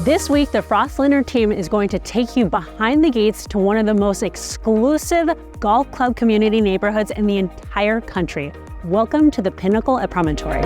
This week, the Lindner Team is going to take you behind the gates to one of the most exclusive golf club community neighborhoods in the entire country. Welcome to the Pinnacle at Promontory.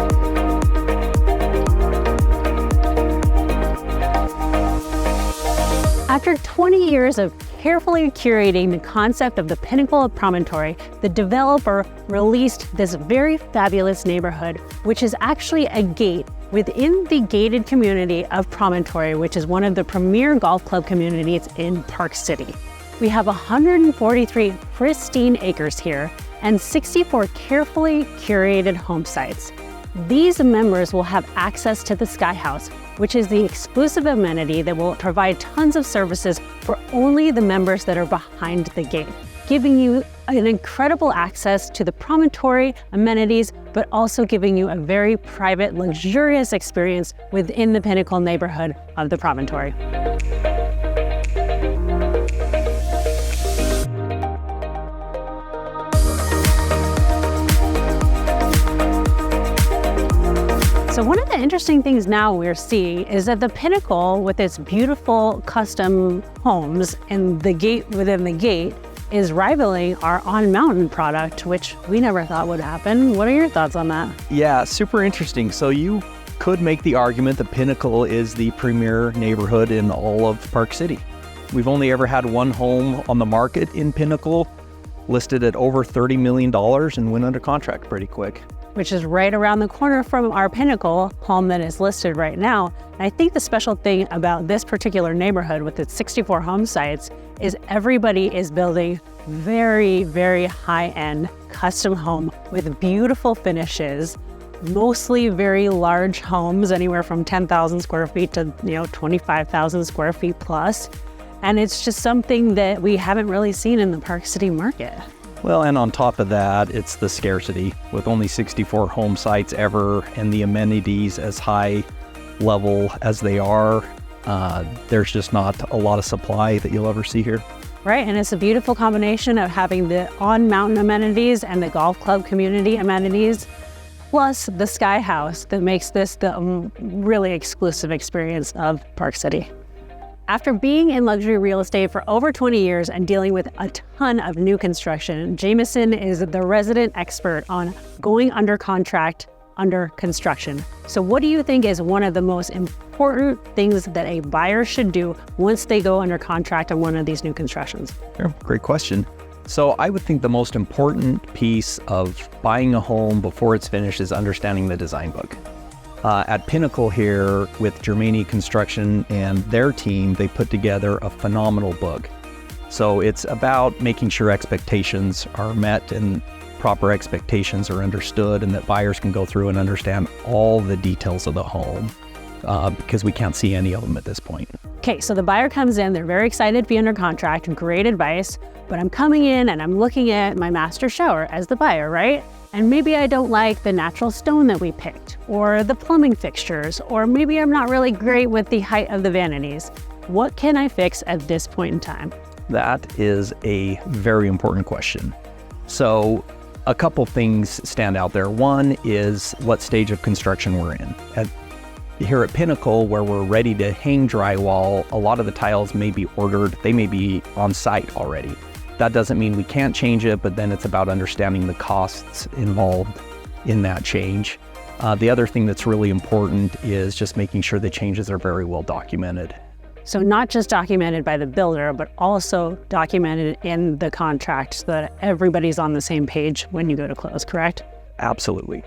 After 20 years of carefully curating the concept of the Pinnacle of Promontory, the developer released this very fabulous neighborhood, which is actually a gate within the gated community of Promontory, which is one of the premier golf club communities in Park City. We have 143 pristine acres here and 64 carefully curated home sites. These members will have access to the Sky House, which is the exclusive amenity that will provide tons of services for only the members that are behind the gate, giving you an incredible access to the Promontory amenities, but also giving you a very private, luxurious experience within the Pinnacle neighborhood of the Promontory. So one of the interesting things now we're seeing is that the Pinnacle, with its beautiful custom homes and the gate within the gate, is rivaling our on-mountain product, which we never thought would happen. What are your thoughts on that? Yeah, super interesting. So you could make the argument that Pinnacle is the premier neighborhood in all of Park City. We've only ever had one home on the market in Pinnacle, listed at over $30 million and went under contract pretty quick. Which is right around the corner from our Pinnacle home that is listed right now. And I think the special thing about this particular neighborhood with its 64 home sites is everybody is building very, very high-end custom home with beautiful finishes, mostly very large homes, anywhere from 10,000 square feet to 25,000 square feet plus. And it's just something that we haven't really seen in the Park City market. Well, and on top of that, it's the scarcity. With only 64 home sites ever and the amenities as high level as they are, there's just not a lot of supply that you'll ever see here. Right, and it's a beautiful combination of having the on-mountain amenities and the golf club community amenities, plus the Sky House that makes this the really exclusive experience of Park City. After being in luxury real estate for over 20 years and dealing with a ton of new construction, Jameson is the resident expert on going under contract under construction. So what do you think is one of the most important things that a buyer should do once they go under contract on one of these new constructions? Sure. Great question. So I would think the most important piece of buying a home before it's finished is understanding the design book. At Pinnacle here with Germany Construction and their team, they put together a phenomenal book. So it's about making sure expectations are met and proper expectations are understood and that buyers can go through and understand all the details of the home because we can't see any of them at this point. Okay, so the buyer comes in, they're very excited to be under contract, great advice, but I'm coming in and I'm looking at my master shower as the buyer, right? And maybe I don't like the natural stone that we picked, or the plumbing fixtures, or maybe I'm not really great with the height of the vanities. What can I fix at this point in time? That is a very important question. So a couple things stand out there. One is what stage of construction we're in. Here at Pinnacle, where we're ready to hang drywall, a lot of the tiles may be ordered, they may be on site already. That doesn't mean we can't change it, but then it's about understanding the costs involved in that change. The other thing that's really important is just making sure the changes are very well documented. So not just documented by the builder, but also documented in the contract so that everybody's on the same page when you go to close, correct? Absolutely.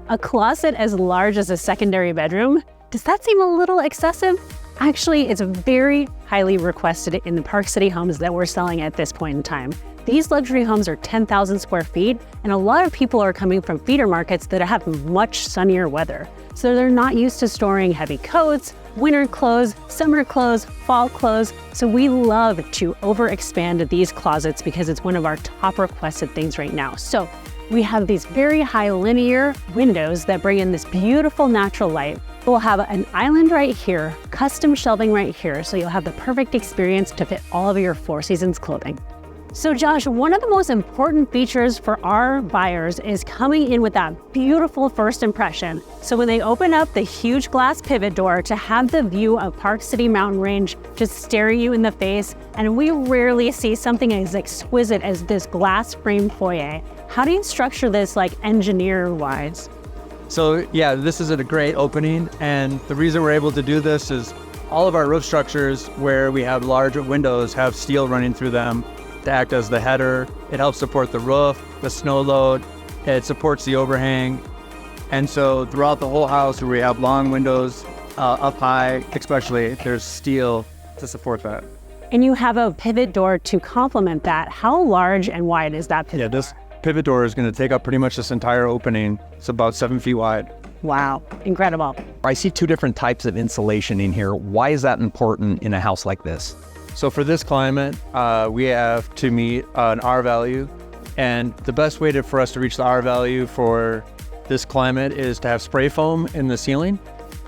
A closet as large as a secondary bedroom, does that seem a little excessive? Actually, it's very highly requested in the Park City homes that we're selling at this point in time. These luxury homes are 10,000 square feet, and a lot of people are coming from feeder markets that have much sunnier weather. So they're not used to storing heavy coats, winter clothes, summer clothes, fall clothes. So we love to overexpand these closets because it's one of our top requested things right now. So we have these very high linear windows that bring in this beautiful natural light. We'll have an island right here, custom shelving right here, so you'll have the perfect experience to fit all of your Four Seasons clothing. So Josh, one of the most important features for our buyers is coming in with that beautiful first impression. So when they open up the huge glass pivot door to have the view of Park City mountain range just staring you in the face, and we rarely see something as exquisite as this glass frame foyer. How do you structure this like engineer-wise? So yeah, this is a great opening, and the reason we're able to do this is all of our roof structures where we have large windows have steel running through them to act as the header. It helps support the roof, the snow load, it supports the overhang. And so throughout the whole house where we have long windows up high, especially, there's steel to support that. And you have a pivot door to complement that. How large and wide is that pivot door? This pivot door is going to take up pretty much this entire opening. It's about 7 feet wide. Wow, incredible. I see two different types of insulation in here. Why is that important in a house like this? So for this climate, we have to meet an R value. And the best way for us to reach the R value for this climate is to have spray foam in the ceiling.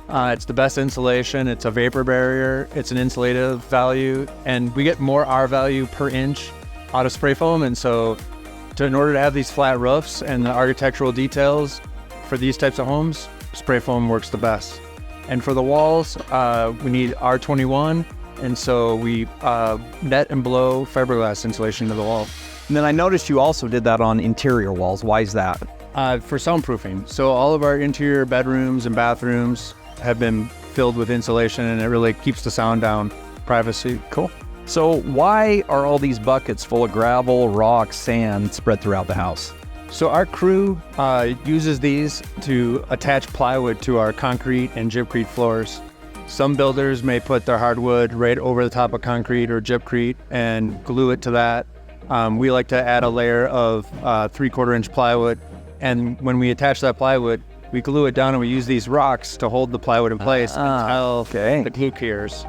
It's the best insulation. It's a vapor barrier. It's an insulative value. And we get more R value per inch out of spray foam. And so in order to have these flat roofs and the architectural details for these types of homes, spray foam works the best. And for the walls, we need R21. And so we net and blow fiberglass insulation to the wall. And then I noticed you also did that on interior walls. Why is that? For soundproofing. So all of our interior bedrooms and bathrooms have been filled with insulation, and it really keeps the sound down. Privacy. Cool. So why are all these buckets full of gravel, rock, sand spread throughout the house? So our crew uses these to attach plywood to our concrete and gypcrete floors. Some builders may put their hardwood right over the top of concrete or gypcrete and glue it to that. We like to add a layer of 3/4 inch plywood, and when we attach that plywood, we glue it down and we use these rocks to hold the plywood in place until the glue cures.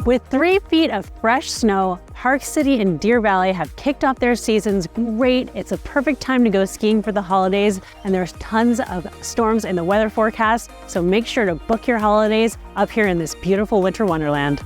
With 3 feet of fresh snow, Park City and Deer Valley have kicked off their seasons great. It's a perfect time to go skiing for the holidays, and there's tons of storms in the weather forecast, so make sure to book your holidays up here in this beautiful winter wonderland.